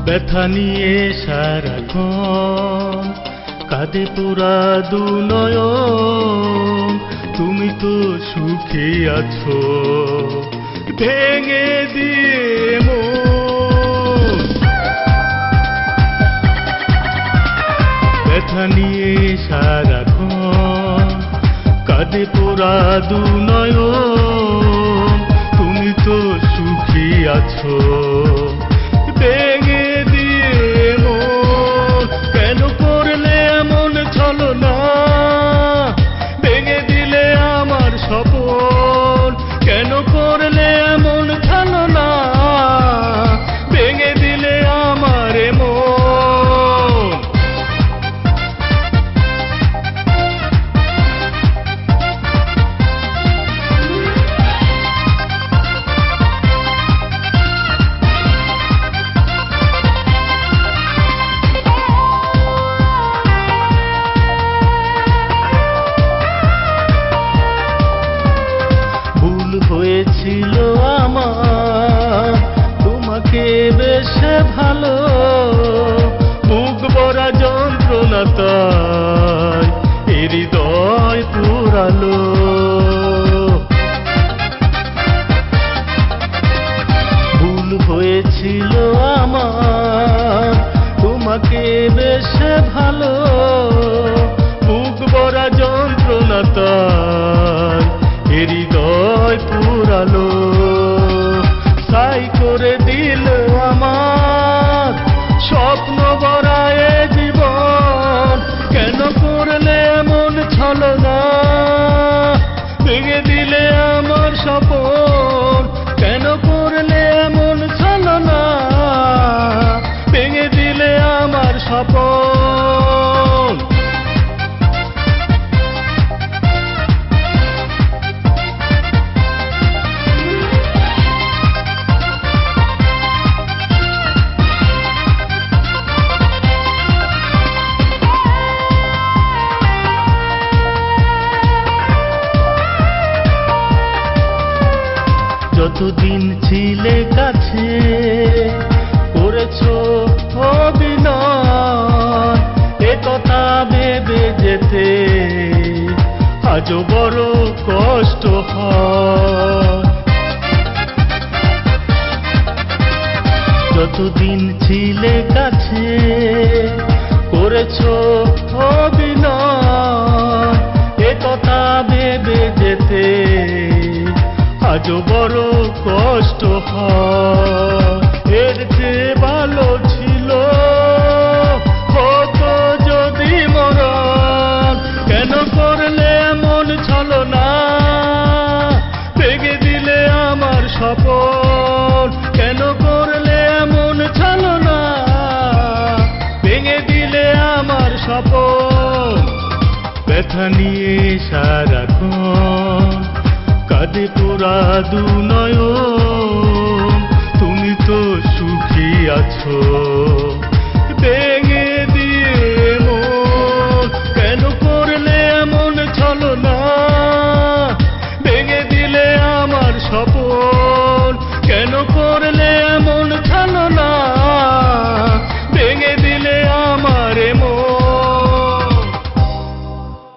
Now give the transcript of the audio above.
ব্যথা নিয়ে সারাক্ষণ কাঁদে পোড়া দু নয়ন, তুমি তো সুখে আছো ভেঙে দিয়ে মন। ব্যথা নিয়ে সারাক্ষণ কাঁদে পোড়া দু নয়ন, তুমি তো সুখী আছো ভেঙে দিয়ে মন। কেন করলে এমন ছলনা, ভেঙে দিলে আমার স্বপন। কেন করলে এমন ছলনা, ভেঙে দিলে আমার মন। হয়েছিল আমার তোমাকে বেশ ভালো, বুক ভরা যন্ত্রণা তাই এ হৃদয় পুরালো। ভুল হয়েছিল আমার তোমাকে বেশ ভালো, বুক ভরা যন্ত্রণা তাই এ হৃদয় পুরালো। ছাই করে দিল আমার স্বপ্ন ভরা এ জীবন। কেন করলে এমন ছলনা, ভেঙে দিলে আমার স্বপন। কেন করলে এমন ছলনা, ভেঙে দিলে আমার স্বপন। যতদিন ছিলে কাছে করেছো অভিনয়, এ কথা ভেবে যেতে আজও বড় কষ্ট হয়। যতদিন ছিলে কাছে করেছো অভিনয়, এ কথা ভেবে যেতে আজও বড় কষ্ট হয়। এর চেয়ে ভালো ছিল হতো যদি মরণ। কেন করলে এমন ছলনা, ভেঙে দিলে আমার স্বপন। কেন করলে এমন ছলনা, ভেঙে দিলে আমার স্বপন। ব্যথা নিয়ে সারাক্ষণ কাঁদে পোড়া দু নয়ন, তুমি তো সুখী আছো ভেঙে দিয়ে মন। কেন করলে এমন ছলনা, ভেঙে দিলে আমার স্বপন। কেন করলে